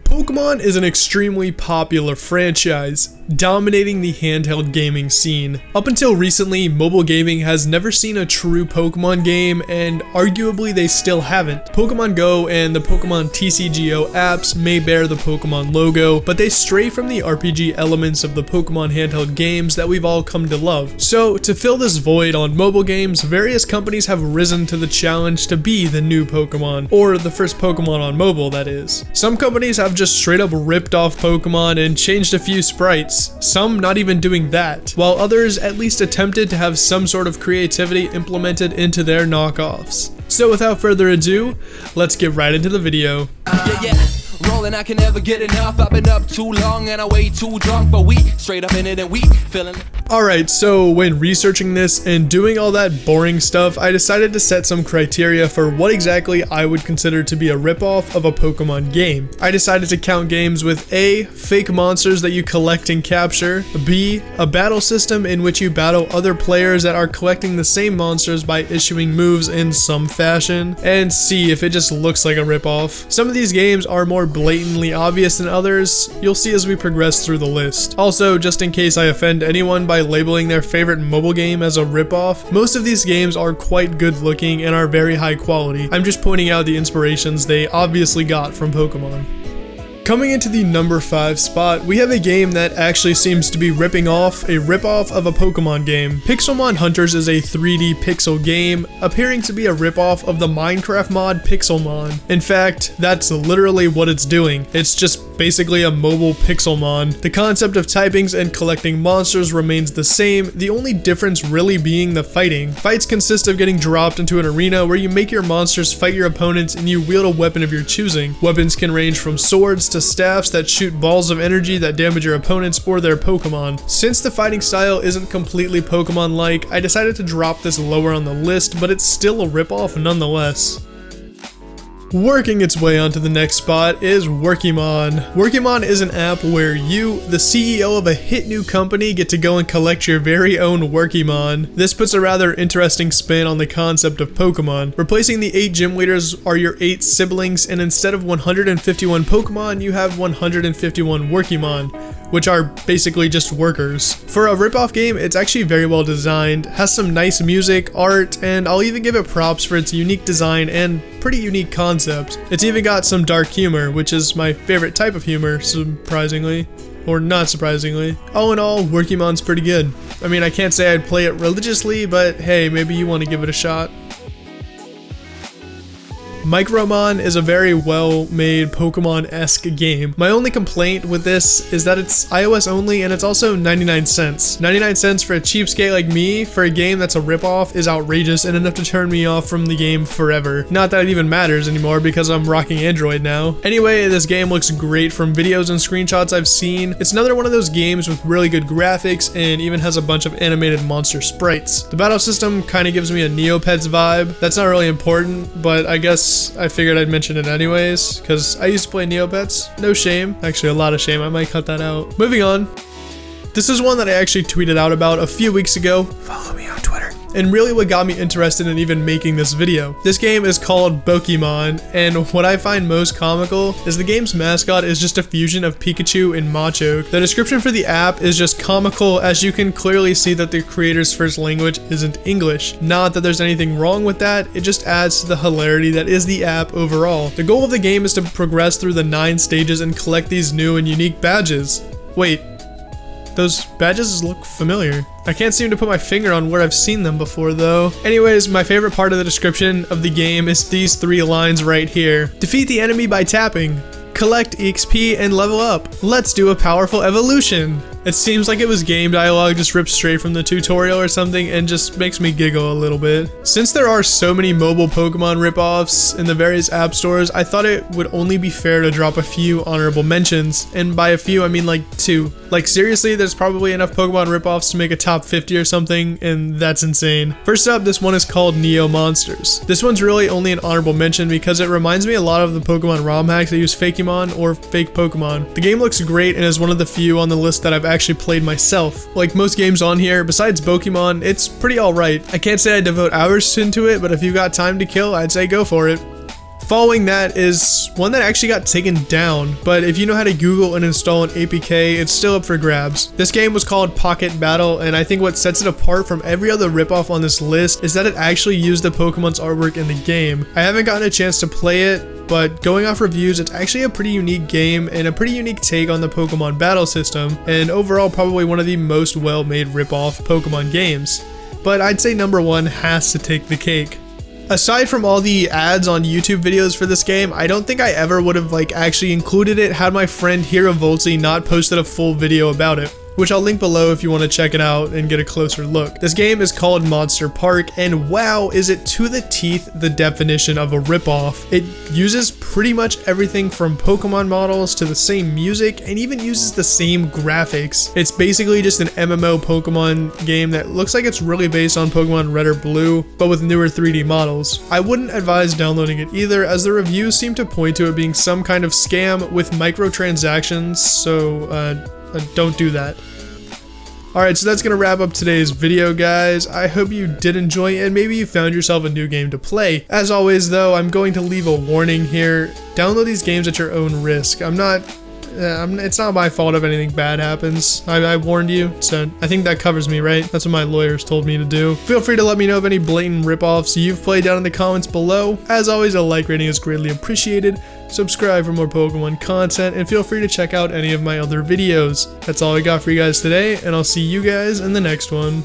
Pokemon is an extremely popular franchise, dominating the handheld gaming scene. Up until recently, mobile gaming has never seen a true Pokemon game, and arguably they still haven't. Pokemon Go and the Pokemon TCGO apps may bear the Pokemon logo, but they stray from the RPG elements of the Pokemon handheld games that we've all come to love. So, to fill this void on mobile games, various companies have risen to the challenge to be the new Pokemon, or the first Pokemon on mobile, that is. Some companies have just straight up ripped off Pokemon and changed a few sprites, some not even doing that, while others at least attempted to have some sort of creativity implemented into their knockoffs. So without further ado, let's get right into the video. Rolling, I can never get enough. I've been up too long and I way too drunk, but we straight up in it and we feeling it. Alright, so when researching this and doing all that boring stuff, I decided to set some criteria for what exactly I would consider to be a ripoff of a Pokemon game. I decided to count games with A, fake monsters that you collect and capture, B, a battle system in which you battle other players that are collecting the same monsters by issuing moves in some fashion, and C, if it just looks like a ripoff. Some of these games are more blatantly obvious than others. You'll see as we progress through the list. Also, just in case I offend anyone by labeling their favorite mobile game as a ripoff, most of these games are quite good looking and are very high quality. I'm just pointing out the inspirations they obviously got from Pokemon. Coming into the number 5 spot, we have a game that actually seems to be ripping off a ripoff of a Pokemon game. Pixelmon Hunters is a 3D pixel game, appearing to be a ripoff of the Minecraft mod Pixelmon. In fact, that's literally what it's doing. It's just basically a mobile Pixelmon. The concept of typings and collecting monsters remains the same, the only difference really being the fighting. Fights consist of getting dropped into an arena where you make your monsters fight your opponents and you wield a weapon of your choosing. Weapons can range from swords to staffs that shoot balls of energy that damage your opponents or their Pokemon. Since the fighting style isn't completely Pokemon-like, I decided to drop this lower on the list, but it's still a ripoff nonetheless. Working its way onto the next spot is Workymon. Workymon is an app where you, the CEO of a hit new company, get to go and collect your very own Workymon. This puts a rather interesting spin on the concept of Pokemon. Replacing the 8 gym leaders are your 8 siblings, and instead of 151 Pokemon, you have 151 Workymon, which are basically just workers. For a ripoff game, it's actually very well designed, has some nice music, art, and I'll even give it props for its unique design and pretty unique concept. It's even got some dark humor, which is my favorite type of humor, surprisingly. Or not surprisingly. All in all, Workymon's pretty good. I mean, I can't say I'd play it religiously, but hey, maybe you want to give it a shot. Micromon is a very well-made Pokemon-esque game. My only complaint with this is that it's iOS only and it's also 99 cents. 99 cents for a cheapskate like me for a game that's a ripoff is outrageous and enough to turn me off from the game forever. Not that it even matters anymore because I'm rocking Android now. Anyway, this game looks great from videos and screenshots I've seen. It's another one of those games with really good graphics and even has a bunch of animated monster sprites. The battle system kind of gives me a Neopets vibe. That's not really important, but I guess I figured I'd mention it anyways, because I used to play Neopets. No shame. Actually, a lot of shame. I might cut that out. Moving on. This is one that I actually tweeted out about a few weeks ago. Follow me on Twitter. And really what got me interested in even making this video. This game is called Pokemon, and what I find most comical is the game's mascot is just a fusion of Pikachu and Machoke. The description for the app is just comical, as you can clearly see that the creator's first language isn't English. Not that there's anything wrong with that, it just adds to the hilarity that is the app overall. The goal of the game is to progress through the 9 stages and collect these new and unique badges. Wait, those badges look familiar. I can't seem to put my finger on where I've seen them before though. Anyways, my favorite part of the description of the game is these 3 lines right here. Defeat the enemy by tapping. Collect EXP and level up. Let's do a powerful evolution. It seems like it was game dialogue just ripped straight from the tutorial or something and just makes me giggle a little bit. Since there are so many mobile Pokemon ripoffs in the various app stores, I thought it would only be fair to drop a few honorable mentions, and by a few I mean like 2. Like seriously, there's probably enough Pokemon ripoffs to make a top 50 or something, and that's insane. First up, this one is called Neo Monsters. This one's really only an honorable mention because it reminds me a lot of the Pokemon ROM hacks that use Fakemon or fake Pokemon. The game looks great and is one of the few on the list that I've actually played myself. Like most games on here, besides Pokemon, it's pretty alright. I can't say I devote hours into it, but if you got time to kill, I'd say go for it. Following that is one that actually got taken down, but if you know how to Google and install an APK, it's still up for grabs. This game was called Pocket Battle, and I think what sets it apart from every other ripoff on this list is that it actually used the Pokemon's artwork in the game. I haven't gotten a chance to play it, but going off reviews, it's actually a pretty unique game and a pretty unique take on the Pokemon battle system, and overall probably one of the most well-made ripoff Pokemon games. But I'd say number one has to take the cake. Aside from all the ads on YouTube videos for this game, I don't think I ever would have actually included it had my friend HeroVoltsy not posted a full video about it, which I'll link below if you want to check it out and get a closer look. This game is called Monster Park, and wow, is it to the teeth the definition of a ripoff. It uses pretty much everything from Pokemon models to the same music, and even uses the same graphics. It's basically just an MMO Pokemon game that looks like it's really based on Pokemon Red or Blue, but with newer 3D models. I wouldn't advise downloading it either, as the reviews seem to point to it being some kind of scam with microtransactions, so don't do that. Alright, so that's going to wrap up today's video, guys. I hope you did enjoy it and maybe you found yourself a new game to play. As always, though, I'm going to leave a warning here. Download these games at your own risk. It's not my fault if anything bad happens. I warned you, so I think that covers me, right? That's what my lawyers told me to do. Feel free to let me know of any blatant ripoffs you've played down in the comments below. As always, a like rating is greatly appreciated. Subscribe for more Pokemon content, and feel free to check out any of my other videos. That's all I got for you guys today, and I'll see you guys in the next one.